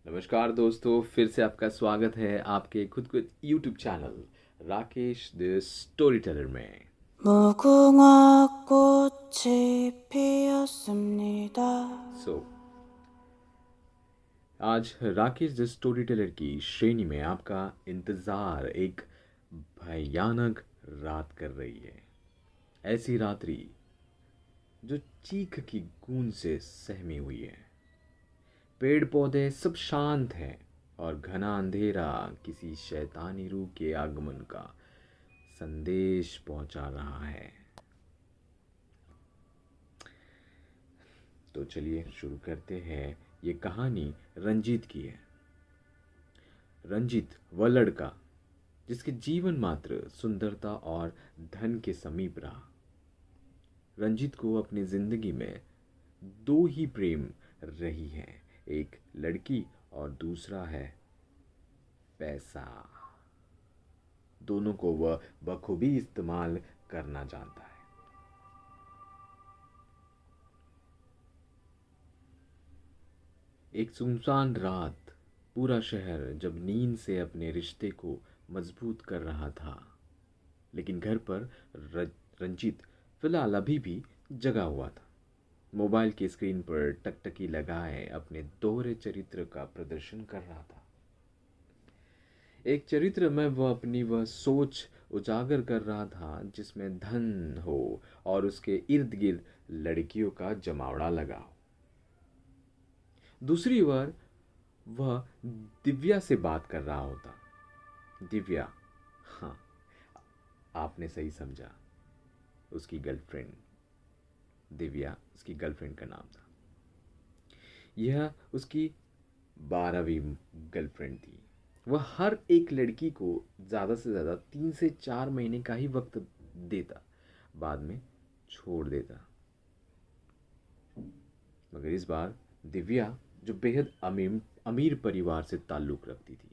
नमस्कार दोस्तों, फिर से आपका स्वागत है आपके खुद को YouTube channel Rakesh the story teller में। 무궁화 꽃이 피었습니다. सो आज राकेश द स्टोरी टेलर की श्रेणी में आपका इंतज़ार एक भयानक रात कर रही है। ऐसी रात्रि जो चीख की गूंज से सहमी हुई है। पेड़ पौधे सब शांत हैं और घना अंधेरा किसी शैतानी रूह के आगमन का संदेश पहुंचा रहा है। तो चलिए शुरू करते हैं। ये कहानी रंजीत की है। रंजीत वह लड़का जिसके जीवन मात्र सुंदरता और धन के समीप रहा। रंजीत को अपनी जिंदगी में दो ही प्रेम रही है, एक लड़की और दूसरा है पैसा। दोनों को वह बखूबी इस्तेमाल करना जानता है। एक सुनसान रात, पूरा शहर जब नींद से अपने रिश्ते को मजबूत कर रहा था, लेकिन घर पर रंजीत फिलहाल अभी भी जगा हुआ था। मोबाइल की स्क्रीन पर टकटकी लगाए अपने दोहरे चरित्र का प्रदर्शन कर रहा था। एक चरित्र में वह अपनी वह सोच उजागर कर रहा था जिसमें धन हो और उसके इर्द गिर्द लड़कियों का जमावड़ा लगा हो। दूसरी ओर वह दिव्या से बात कर रहा होता। दिव्या, हाँ, आपने सही समझा, उसकी गर्लफ्रेंड। दिव्या उसकी गर्लफ्रेंड का नाम था। यह उसकी 12वीं गर्लफ्रेंड थी। वह हर एक लड़की को ज़्यादा से ज़्यादा 3 से 4 महीने का ही वक्त देता, बाद में छोड़ देता। मगर इस बार दिव्या, जो बेहद अमीर परिवार से ताल्लुक़ रखती थी,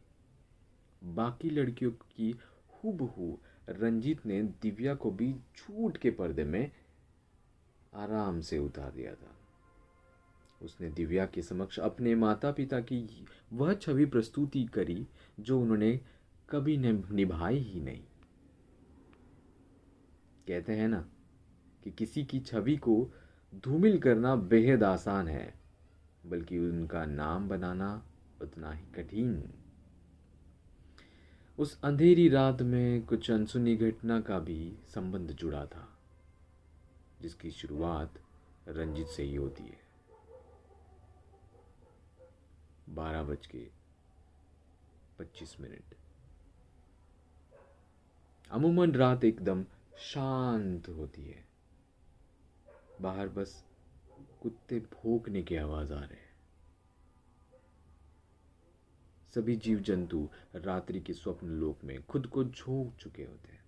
बाकी लड़कियों की हूबहू रंजीत ने दिव्या को भी झूठ के पर्दे में आराम से उतार दिया था। उसने दिव्या के समक्ष अपने माता पिता की वह छवि प्रस्तुति करी जो उन्होंने कभी निभाई ही नहीं। कहते हैं ना कि किसी की छवि को धूमिल करना बेहद आसान है, बल्कि उनका नाम बनाना उतना ही कठिन। उस अंधेरी रात में कुछ अनसुनी घटना का भी संबंध जुड़ा था, जिसकी शुरुआत रंजित से ही होती है। 12:25। अमूमन रात एकदम शांत होती है। बाहर बस कुत्ते भौंकने की आवाज आ रहे हैं। सभी जीव जंतु रात्रि के स्वप्न लोक में खुद को झोंक चुके होते हैं।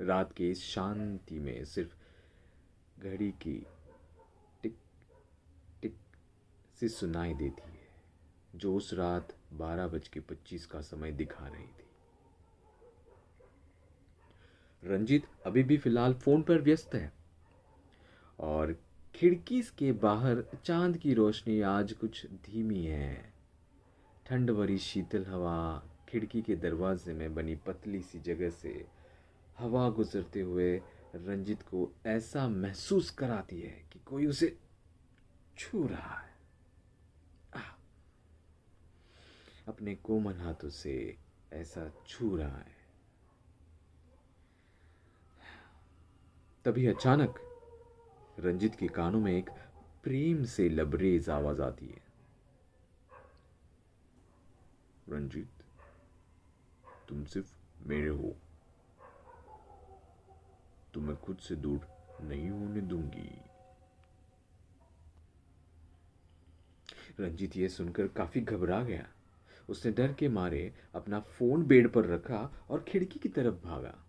रात के इस शांति में सिर्फ घड़ी की टिक टिक सी सुनाई देती है, जो उस रात 12:25 का समय दिखा रही थी। रंजीत अभी भी फिलहाल फोन पर व्यस्त है और खिड़की के बाहर चांद की रोशनी आज कुछ धीमी है। ठंड भरी शीतल हवा खिड़की के दरवाजे में बनी पतली सी जगह से हवा गुजरते हुए रंजीत को ऐसा महसूस कराती है कि कोई उसे छू रहा है। अपने कोमल हाथों से ऐसा छू रहा है। तभी अचानक रंजीत के कानों में एक प्रेम से लबरेज आवाज आती है। रंजीत, तुम सिर्फ मेरे हो, तुम्हें खुद से दूर नहीं होने दूंगी। रंजीत ये सुनकर काफी घबरा गया। उसने डर के मारे अपना फोन बेड पर रखा और खिड़की की तरफ भागा,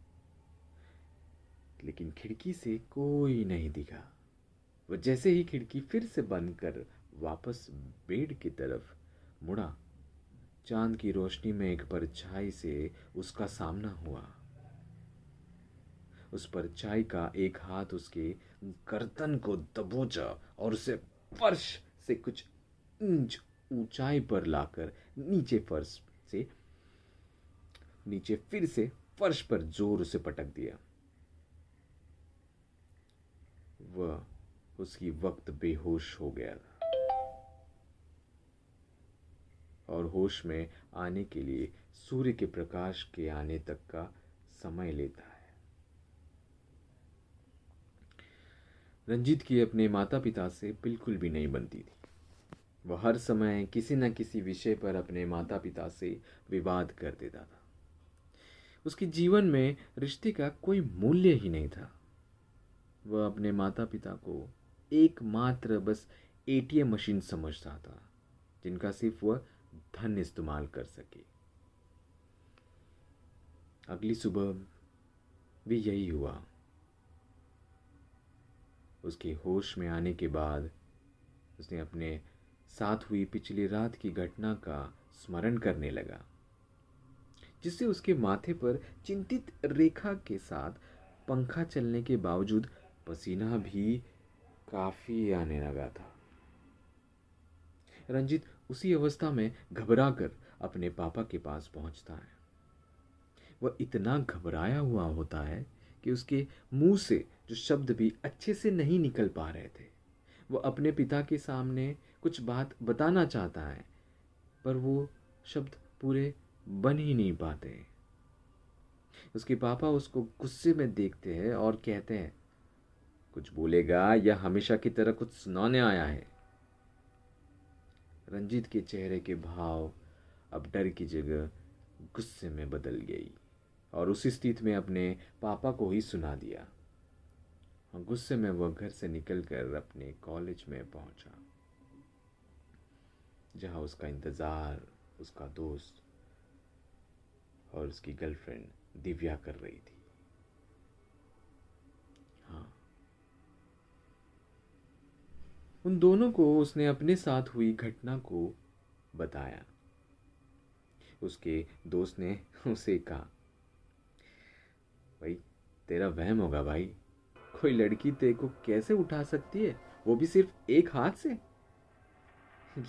लेकिन खिड़की से कोई नहीं दिखा। वह जैसे ही खिड़की फिर से बंद कर वापस बेड की तरफ मुड़ा, चांद की रोशनी में एक परछाई से उसका सामना हुआ। उस परछाई का एक हाथ उसके गर्दन को दबोचा और उसे फर्श से कुछ इंच ऊंचाई पर लाकर नीचे फिर से फर्श पर जोर से पटक दिया। वह उसी वक्त बेहोश हो गया था और होश में आने के लिए सूर्य के प्रकाश के आने तक का समय लेता है। रंजीत की अपने माता पिता से बिल्कुल भी नहीं बनती थी। वह हर समय किसी न किसी विषय पर अपने माता पिता से विवाद कर देता था। उसके जीवन में रिश्ते का कोई मूल्य ही नहीं था। वह अपने माता पिता को एकमात्र बस एटीएम मशीन समझता था, जिनका सिर्फ वह धन इस्तेमाल कर सके। अगली सुबह भी यही हुआ। उसके होश में आने के बाद उसने अपने साथ हुई पिछली रात की घटना का स्मरण करने लगा, जिससे उसके माथे पर चिंतित रेखा के साथ पंखा चलने के बावजूद पसीना भी काफी आने लगा था। रंजीत उसी अवस्था में घबराकर अपने पापा के पास पहुंचता है। वह इतना घबराया हुआ होता है कि उसके मुंह से जो शब्द भी अच्छे से नहीं निकल पा रहे थे। वह अपने पिता के सामने कुछ बात बताना चाहता है, पर वो शब्द पूरे बन ही नहीं पाते। उसके पापा उसको गुस्से में देखते हैं और कहते हैं, कुछ बोलेगा या हमेशा की तरह कुछ सुनाने आया है। रंजीत के चेहरे के भाव अब डर की जगह गुस्से में बदल गई और उसी स्थिति में अपने पापा को ही सुना दिया। और गुस्से में वह घर से निकलकर अपने कॉलेज में पहुंचा, जहां उसका इंतजार उसका दोस्त और उसकी गर्लफ्रेंड दिव्या कर रही थी। हाँ, उन दोनों को उसने अपने साथ हुई घटना को बताया। उसके दोस्त ने उसे कहा, भाई तेरा वहम होगा भाई, कोई लड़की तेरे को कैसे उठा सकती है, वो भी सिर्फ एक हाथ से।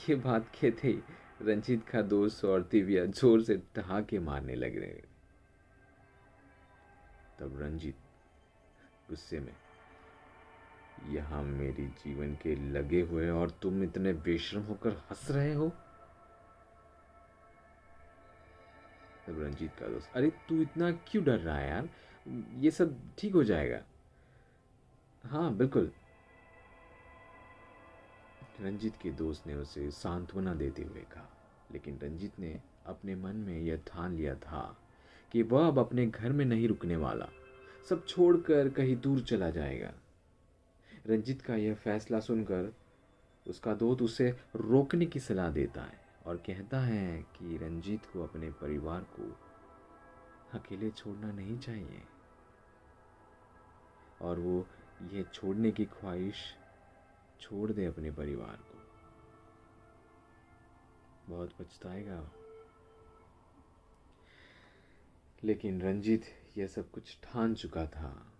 ये बात कहते ही रंजीत का दोस्त और दिव्या जोर से ठहाके मारने लग रहे। तब रंजीत गुस्से में, यहां मेरी जीवन के लगे हुए और तुम इतने बेशर्म होकर हंस रहे हो। तब रंजीत का दोस्त, अरे तू इतना क्यों डर रहा है यार, ये सब ठीक हो जाएगा। हाँ बिल्कुल। रंजीत के दोस्त ने उसे सांत्वना देते हुए कहा, लेकिन रंजीत ने अपने मन में यह ठान लिया था कि वह अब अपने घर में नहीं रुकने वाला, सब छोड़कर कहीं दूर चला जाएगा। रंजीत का यह फैसला सुनकर उसका दोस्त उसे रोकने की सलाह देता है और कहता है कि रंजीत को अपने परिवार को अकेले छोड़ना नहीं चाहिए और वो ये छोड़ने की ख्वाहिश छोड़ दे अपने परिवार को, बहुत पछताएगा। लेकिन रंजीत यह सब कुछ ठान चुका था।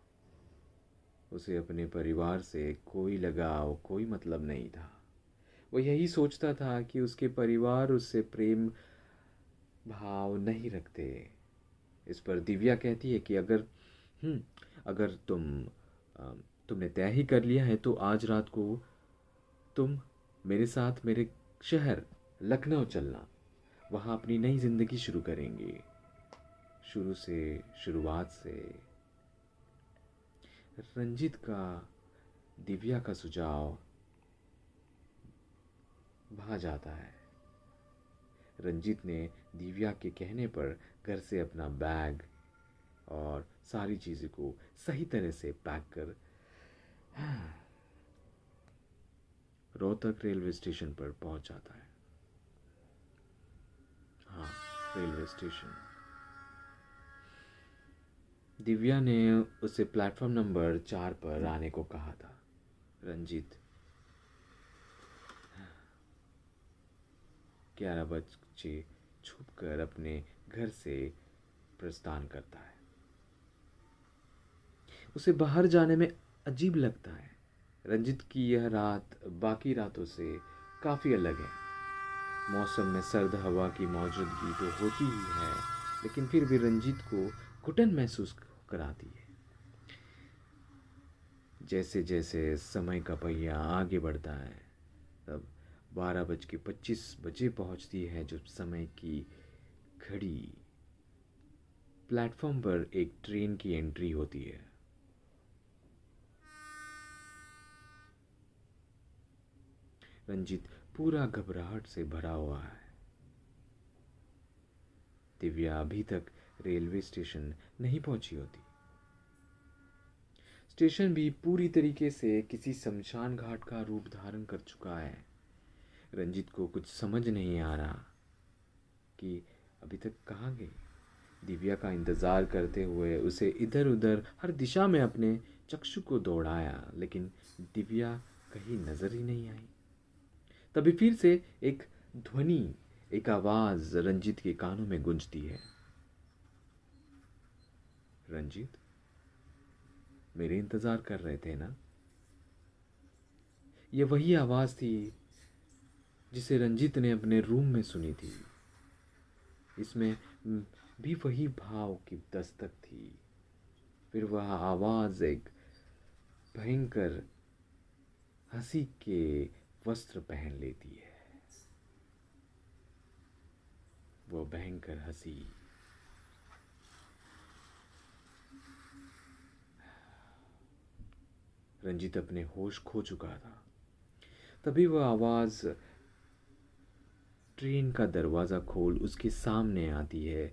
उसे अपने परिवार से कोई लगाव कोई मतलब नहीं था। वो यही सोचता था कि उसके परिवार उससे प्रेम भाव नहीं रखते। इस पर दिव्या कहती है कि अगर तुमने तय ही कर लिया है तो आज रात को तुम मेरे साथ मेरे शहर लखनऊ चलना, वहाँ अपनी नई जिंदगी शुरू करेंगे, शुरुआत से। रंजीत का दिव्या का सुझाव भा जाता है। रंजीत ने दिव्या के कहने पर घर से अपना बैग और सारी चीज़ों को सही तरह से पैक कर रोहतक रेलवे स्टेशन पर पहुंच जाता है। हाँ, रेलवे स्टेशन। दिव्या ने उसे प्लेटफॉर्म नंबर 4 पर आने को कहा था। रंजीत 11 बजे छुपकर अपने घर से प्रस्थान करता है। उसे बाहर जाने में अजीब लगता है। रंजीत की यह रात बाकी रातों से काफ़ी अलग है। मौसम में सर्द हवा की मौजूदगी तो होती ही है, लेकिन फिर भी रंजीत को घुटन महसूस कराती है। जैसे जैसे समय का पहिया आगे बढ़ता है, तब 12:25 पहुंचती है, जब समय की घड़ी प्लेटफॉर्म पर एक ट्रेन की एंट्री होती है। रंजीत पूरा घबराहट से भरा हुआ है। दिव्या अभी तक रेलवे स्टेशन नहीं पहुंची होती। स्टेशन भी पूरी तरीके से किसी शमशान घाट का रूप धारण कर चुका है। रंजीत को कुछ समझ नहीं आ रहा कि अभी तक कहाँ गई। दिव्या का इंतज़ार करते हुए उसे इधर उधर हर दिशा में अपने चक्षु को दौड़ाया, लेकिन दिव्या कहीं नजर ही नहीं आई। तभी फिर से एक ध्वनि, एक आवाज रंजीत के कानों में गूंजती है। रंजीत, मेरे इंतजार कर रहे थे ना? ये वही आवाज थी जिसे रंजीत ने अपने रूम में सुनी थी। इसमें भी वही भाव की दस्तक थी। फिर वह आवाज एक भयंकर हंसी के वस्त्र पहन लेती है। वो भयंकर हंसी। रंजीत अपने होश खो चुका था। तभी वह आवाज ट्रेन का दरवाज़ा खोल उसके सामने आती है।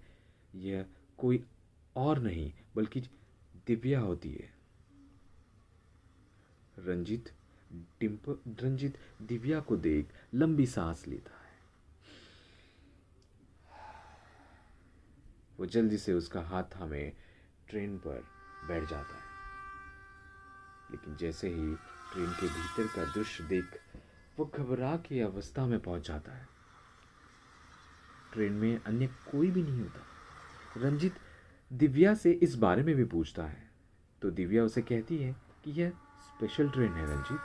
यह कोई और नहीं बल्कि दिव्या होती है। रंजीत रंजीत दिव्या को देख लंबी सांस लेता है। वो जल्दी से उसका हाथ थामे ट्रेन पर बैठ जाता है। लेकिन जैसे ही ट्रेन के भीतर का दृश्य देख वो घबरा की अवस्था में पहुंच जाता है। ट्रेन में अन्य कोई भी नहीं होता। रंजीत दिव्या से इस बारे में भी पूछता है तो दिव्या उसे कहती है कि यह स्पेशल ट्रेन है रंजीत,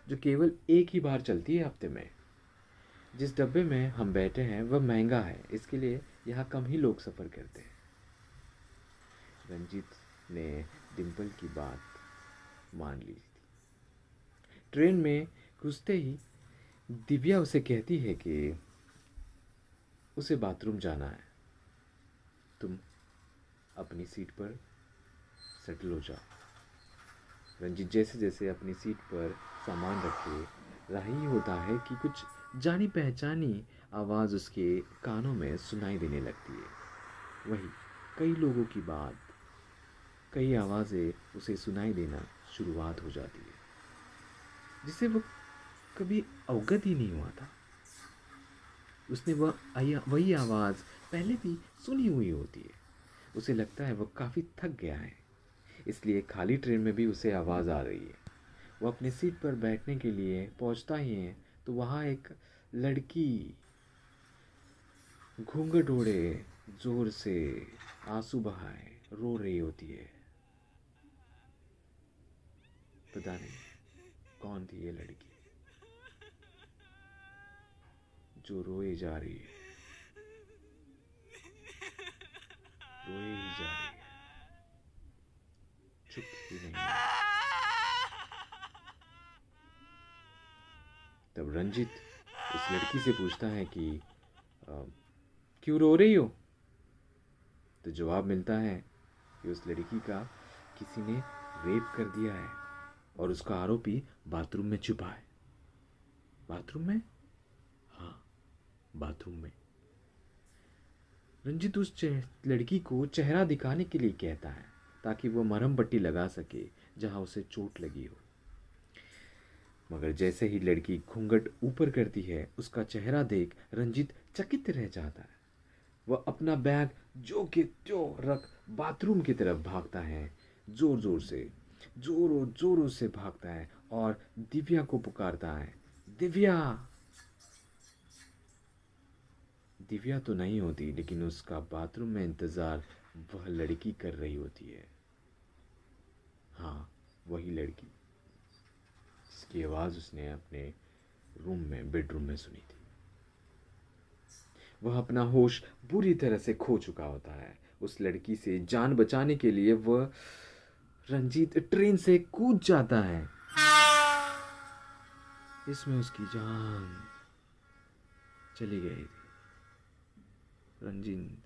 जो केवल एक ही बार चलती है हफ्ते में। जिस डब्बे में हम बैठे हैं वह महंगा है, इसके लिए यहाँ कम ही लोग सफ़र करते हैं। रंजीत ने डिम्पल की बात मान ली थी। ट्रेन में घुसते ही दिव्या उसे कहती है कि उसे बाथरूम जाना है, तुम अपनी सीट पर सेटल हो जाओ। रंजीत जैसे जैसे अपनी सीट पर सामान रखे राही होता है कि कुछ जानी पहचानी आवाज़ उसके कानों में सुनाई देने लगती है। वही कई लोगों की बात, कई आवाज़ें उसे सुनाई देना शुरुआत हो जाती है, जिसे वो कभी अवगत ही नहीं हुआ था। उसने वही आवाज़ पहले भी सुनी हुई होती है। उसे लगता है वह काफ़ी थक गया है, इसलिए खाली ट्रेन में भी उसे आवाज़ आ रही है। वो अपनी सीट पर बैठने के लिए पहुंचता ही है तो वहाँ एक लड़की घूंघट ओढ़े जोर से आंसू बहाए रो रही होती है। पता नहीं कौन थी ये लड़की जो रोए जा रही है, रोए ही जा रही है, चुप ही नहीं है। तब रंजीत उस लड़की से पूछता है कि क्यों रो रही हो? तो जवाब मिलता है कि उस लड़की का किसी ने रेप कर दिया है और उसका आरोपी बाथरूम में छुपा है। बाथरूम में? हाँ, बाथरूम में। रंजीत उस लड़की को चेहरा दिखाने के लिए कहता है ताकि वो मरहम पट्टी लगा सके जहां उसे चोट लगी हो। मगर जैसे ही लड़की घूंघट ऊपर करती है, उसका चेहरा देख रंजीत चकित रह जाता है। वह अपना बैग जो के त्यों रख बाथरूम की तरफ भागता है। जोरों जोरों से भागता है और दिव्या को पुकारता है, दिव्या। दिव्या तो नहीं होती, लेकिन उसका बाथरूम में इंतज़ार वह लड़की कर रही होती है। हाँ, वही लड़की जिसकी आवाज़ उसने अपने बेडरूम में सुनी थी। वह अपना होश बुरी तरह से खो चुका होता है। उस लड़की से जान बचाने के लिए वह रंजीत ट्रेन से कूद जाता है। इसमें उसकी जान चली गई थी। रंजीत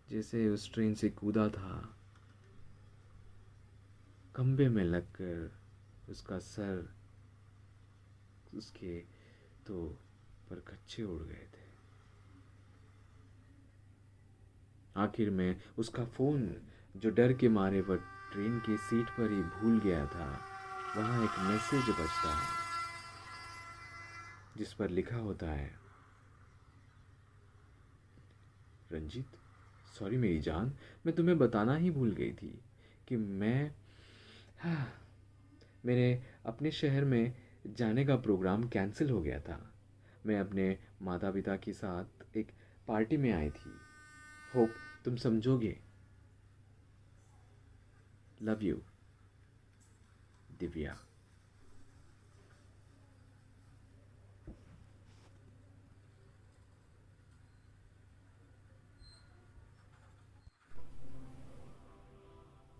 जैसे उस ट्रेन से कूदा था, खंबे में लगकर उसका सर, उसके तो परखच्चे उड़ गए थे। आखिर में उसका फोन, जो डर के मारे वह ट्रेन की सीट पर ही भूल गया था, वहां एक मैसेज बजता है जिस पर लिखा होता है, रंजीत, सॉरी मेरी जान, मैं तुम्हें बताना ही भूल गई थी कि मेरे अपने शहर में जाने का प्रोग्राम कैंसिल हो गया था। मैं अपने माता पिता के साथ एक पार्टी में आई थी। होप तुम समझोगे। Love you, Divya.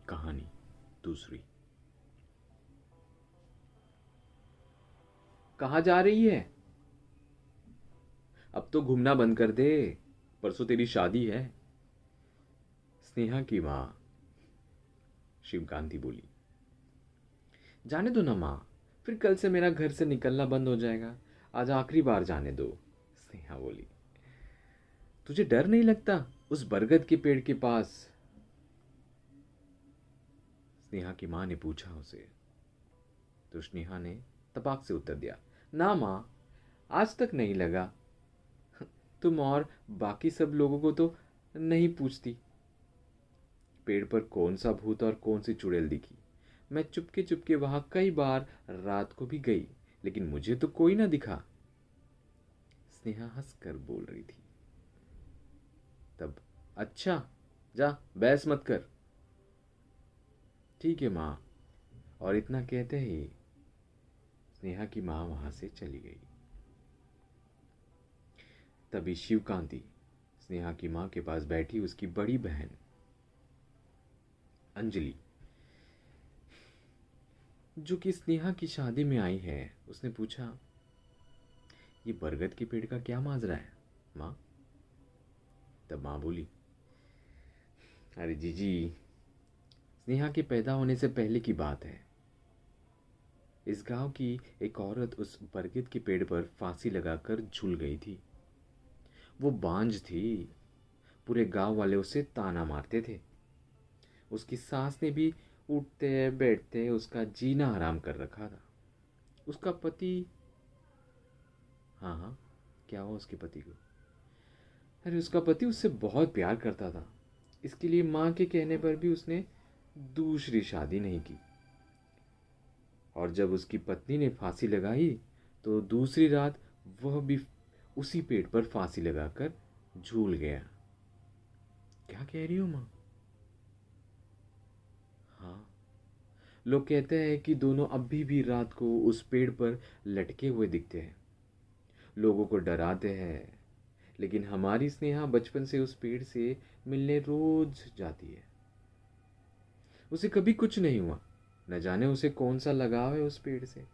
कहानी दूसरी। कहाँ जा रही है? अब तो घूमना बंद कर दे, परसों तेरी शादी है। स्नेहा की माँ शिवकांति बोली। जाने दो ना माँ, फिर कल से मेरा घर से निकलना बंद हो जाएगा। आज आखिरी बार जाने दो, स्नेहा बोली। तुझे डर नहीं लगता उस बरगद के पेड़ के पास? स्नेहा की माँ ने पूछा उसे। तो स्नेहा ने तपाक से उत्तर दिया, ना माँ, आज तक नहीं लगा। तुम और बाकी सब लोगों को तो नहीं पूछती पेड़ पर कौन सा भूत और कौन सी चुड़ैल दिखी। मैं चुपके चुपके वहां कई बार रात को भी गई, लेकिन मुझे तो कोई ना दिखा। स्नेहा हंसकर बोल रही थी। तब अच्छा, जा बहस मत कर। ठीक है माँ। और इतना कहते ही स्नेहा की माँ वहां से चली गई। तभी शिवकांति स्नेहा की माँ के पास बैठी उसकी बड़ी बहन अंजलि, जो कि स्नेहा की शादी में आई है, उसने पूछा, ये बरगद के पेड़ का क्या माजरा है माँ? तब माँ बोली, अरे जीजी, स्नेहा के पैदा होने से पहले की बात है। इस गांव की एक औरत उस बरगद के पेड़ पर फांसी लगाकर झूल गई थी। वो बांझ थी। पूरे गांव वाले उसे ताना मारते थे। उसकी सास ने भी उठते बैठते उसका जीना हराम कर रखा था। उसका पति, हाँ हाँ, क्या हुआ उसके पति को? अरे उसका पति उससे बहुत प्यार करता था। इसके लिए माँ के कहने पर भी उसने दूसरी शादी नहीं की। और जब उसकी पत्नी ने फांसी लगाई तो दूसरी रात वह भी उसी पेड़ पर फांसी लगाकर झूल गया। क्या कह रही हो माँ? हाँ, लोग कहते हैं कि दोनों अभी भी रात को उस पेड़ पर लटके हुए दिखते हैं, लोगों को डराते हैं। लेकिन हमारी स्नेहा बचपन से उस पेड़ से मिलने रोज जाती है। उसे कभी कुछ नहीं हुआ। न जाने उसे कौन सा लगाव है उस पेड़ से।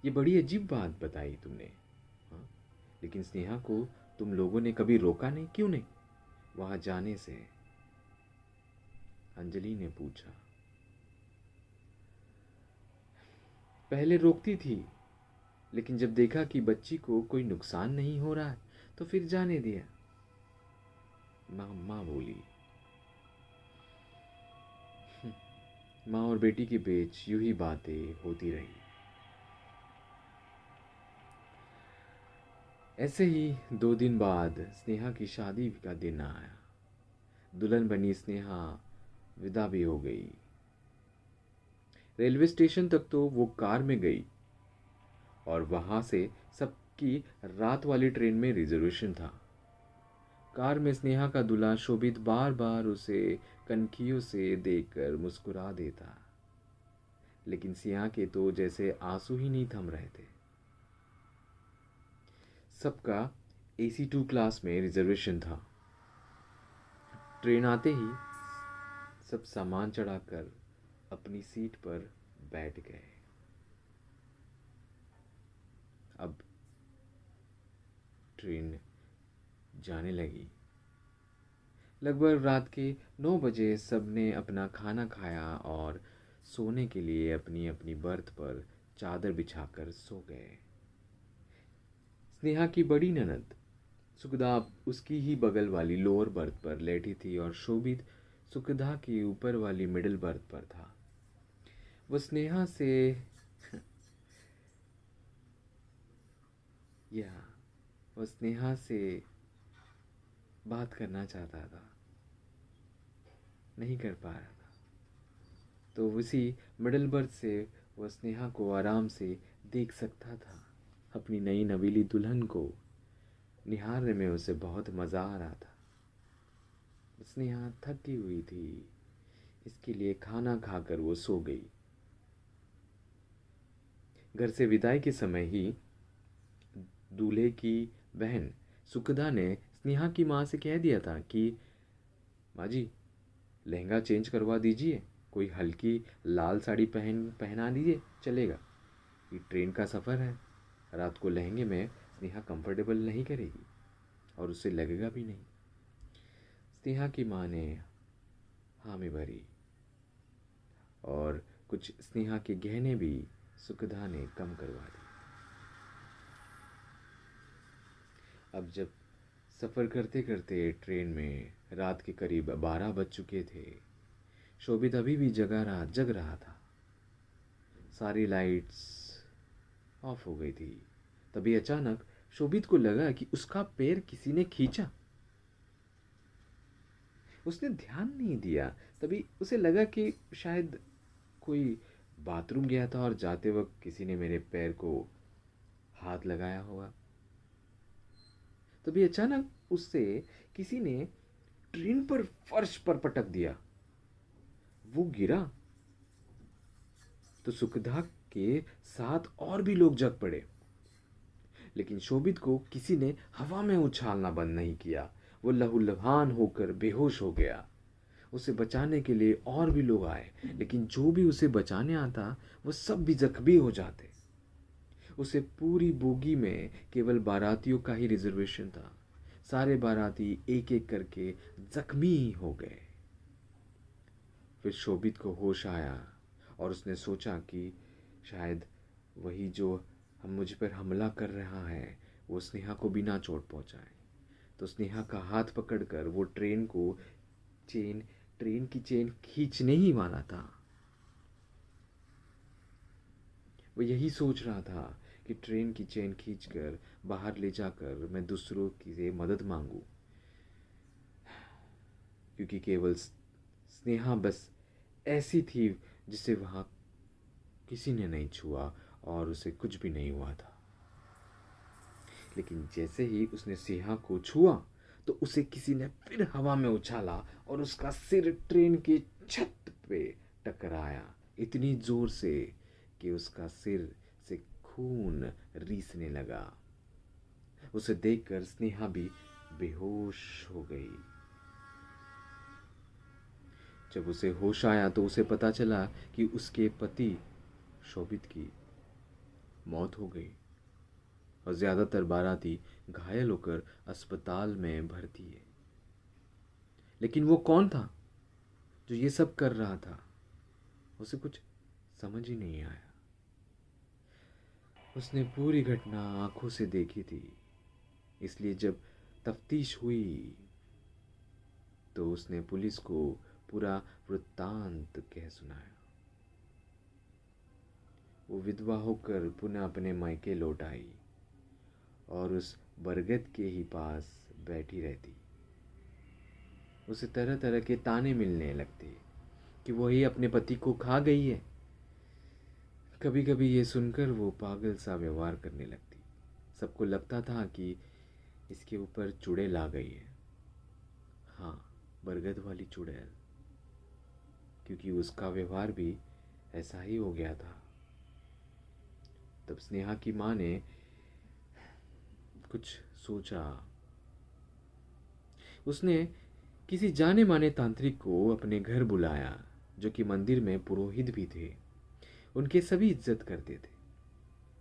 ये बड़ी अजीब बात बताई तुमने। हाँ, लेकिन स्नेहा को तुम लोगों ने कभी रोका नहीं, क्यों नहीं वहां जाने से? अंजलि ने पूछा। पहले रोकती थी, लेकिन जब देखा कि बच्ची को कोई नुकसान नहीं हो रहा है तो फिर जाने दिया, माँ बोली। माँ और बेटी के बीच यूं ही बातें होती रही। ऐसे ही 2 दिन बाद स्नेहा की शादी का दिन आया। दुल्हन बनी स्नेहा विदा भी हो गई। रेलवे स्टेशन तक तो वो कार में गई और वहां से सबकी रात वाली ट्रेन में रिजर्वेशन था। कार में स्नेहा का दूल्हा शोभित बार बार उसे कनखियों से देखकर मुस्कुरा देता, लेकिन स्नेहा के तो जैसे आंसू ही नहीं थम रहे थे। सबका AC2 क्लास में रिजर्वेशन था। ट्रेन आते ही सब सामान चढ़ाकर अपनी सीट पर बैठ गए। अब ट्रेन जाने लगी। लगभग रात के 9 बजे सबने अपना खाना खाया और सोने के लिए अपनी अपनी बर्थ पर चादर बिछाकर सो गए। स्नेहा की बड़ी ननद सुखदा उसकी ही बगल वाली लोअर बर्थ पर लेटी थी और शोभित सुखदा की ऊपर वाली मिडिल बर्थ पर था। वह स्नेहा से या वह स्नेहा से बात करना चाहता था, नहीं कर पा रहा था। तो उसी मिडिल बर्थ से वह स्नेहा को आराम से देख सकता था। अपनी नई नवीली दुल्हन को निहारने में उसे बहुत मज़ा आ रहा था। स्नेहा थकी हुई थी, इसके लिए खाना खाकर वो सो गई। घर से विदाई के समय ही दूल्हे की बहन सुखदा ने स्नेहा की माँ से कह दिया था कि माँ जी, लहंगा चेंज करवा दीजिए, कोई हल्की लाल साड़ी पहना दीजिए, चलेगा। ये ट्रेन का सफ़र है, रात को लहंगे में स्नेहा कंफर्टेबल नहीं करेगी और उसे लगेगा भी नहीं। स्नेहा की माँ ने हामी भरी और कुछ स्नेहा के गहने भी सुखदा ने कम करवा दिए। अब जब सफ़र करते करते ट्रेन में रात के करीब 12 बज चुके थे, शोभित अभी भी जग रहा था। सारी लाइट्स ऑफ हो गई थी। तभी अचानक शोभित को लगा कि उसका पैर किसी ने खींचा। उसने ध्यान नहीं दिया। तभी उसे लगा कि शायद कोई बाथरूम गया था और जाते वक्त किसी ने मेरे पैर को हाथ लगाया होगा। तभी अचानक उससे किसी ने ट्रेन पर फर्श पर पटक दिया। वो गिरा तो सुखदा के साथ और भी लोग जग पड़े, लेकिन शोभित को किसी ने हवा में उछालना बंद नहीं किया। वो लहूलुहान होकर बेहोश हो गया। उसे बचाने के लिए और भी लोग आए, लेकिन जो भी उसे बचाने आता वो सब भी जख्मी हो जाते। उसे पूरी बोगी में केवल बारातियों का ही रिजर्वेशन था। सारे बाराती एक एक करके जख्मी हो गए। फिर शोभित को होश आया और उसने सोचा कि शायद वही जो हम मुझ पर हमला कर रहा है वो स्नेहा को बिना चोट पहुंचाए। तो स्नेहा का हाथ पकड़कर वो ट्रेन की चेन खींचने ही वाला था। वो यही सोच रहा था कि ट्रेन की चेन खींचकर बाहर ले जाकर मैं दूसरों की से मदद मांगूं, क्योंकि केवल स्नेहा बस ऐसी थी जिसे वहां किसी ने नहीं छुआ और उसे कुछ भी नहीं हुआ था। लेकिन जैसे ही उसने स्नेहा को छुआ तो उसे किसी ने फिर हवा में उछाला और उसका सिर ट्रेन की छत पे टकराया इतनी जोर से कि उसका सिर से खून रीसने लगा। उसे देखकर स्नेहा भी बेहोश हो गई। जब उसे होश आया तो उसे पता चला कि उसके पति शोभित की मौत हो गई और ज़्यादातर बाराती घायल होकर अस्पताल में भर्ती है। लेकिन वो कौन था जो ये सब कर रहा था? उसे कुछ समझ ही नहीं आया। उसने पूरी घटना आंखों से देखी थी, इसलिए जब तफ्तीश हुई तो उसने पुलिस को पूरा वृत्तांत कह सुनाया। वो विधवा होकर पुनः अपने मायके लौट आई और उस बरगद के ही पास बैठी रहती। उसे तरह तरह के ताने मिलने लगते कि वही अपने पति को खा गई है। कभी कभी ये सुनकर वो पागल सा व्यवहार करने लगती। सबको लगता था कि इसके ऊपर चुड़ैल आ गई है। हाँ, बरगद वाली चुड़ैल, क्योंकि उसका व्यवहार भी ऐसा ही हो गया था। तब स्नेहा की माँ ने कुछ सोचा। उसने किसी जाने माने तांत्रिक को अपने घर बुलाया, जो कि मंदिर में पुरोहित भी थे। उनके सभी इज्जत करते थे,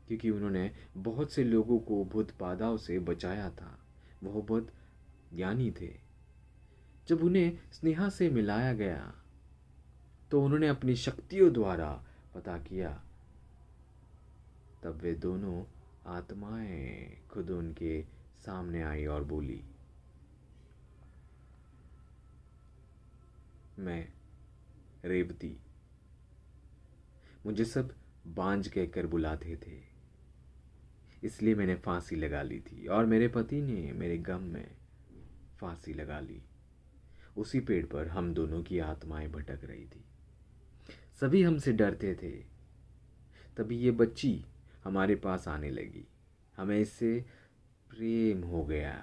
क्योंकि उन्होंने बहुत से लोगों को भूत बाधाओं से बचाया था। वह बहुत ज्ञानी थे। जब उन्हें स्नेहा से मिलाया गया तो उन्होंने अपनी शक्तियों द्वारा पता किया। तब वे दोनों आत्माएं खुद उनके सामने आई और बोली, मैं रेवती। मुझे सब बांझ कहकर बुलाते थे, इसलिए मैंने फांसी लगा ली थी और मेरे पति ने मेरे गम में फांसी लगा ली। उसी पेड़ पर हम दोनों की आत्माएं भटक रही थी। सभी हमसे डरते थे। तभी ये बच्ची हमारे पास आने लगी। हमें इससे प्रेम हो गया,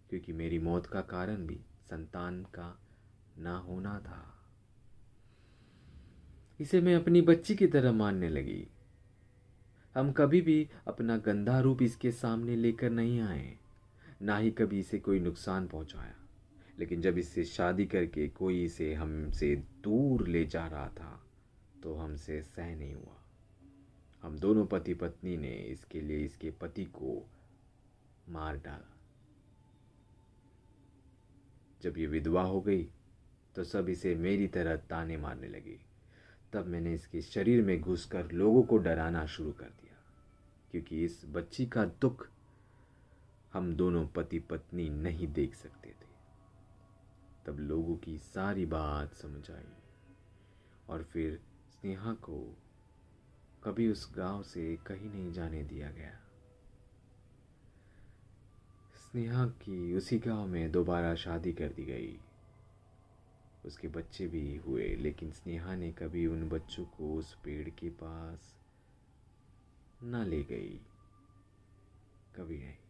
क्योंकि मेरी मौत का कारण भी संतान का ना होना था। इसे मैं अपनी बच्ची की तरह मानने लगी। हम कभी भी अपना गंदा रूप इसके सामने लेकर नहीं आए, ना ही कभी इसे कोई नुकसान पहुंचाया। लेकिन जब इससे शादी करके कोई इसे हमसे दूर ले जा रहा था तो हमसे सह नहीं हुआ। हम दोनों पति पत्नी ने इसके लिए इसके पति को मार डाला। जब ये विधवा हो गई तो सब इसे मेरी तरह ताने मारने लगे। तब मैंने इसके शरीर में घुसकर लोगों को डराना शुरू कर दिया, क्योंकि इस बच्ची का दुख हम दोनों पति पत्नी नहीं देख सकते थे। तब लोगों की सारी बात समझ आई और फिर स्नेहा को कभी उस गांव से कहीं नहीं जाने दिया गया। स्नेहा की उसी गांव में दोबारा शादी कर दी गई। उसके बच्चे भी हुए, लेकिन स्नेहा ने कभी उन बच्चों को उस पेड़ के पास न ले गई, कभी नहीं।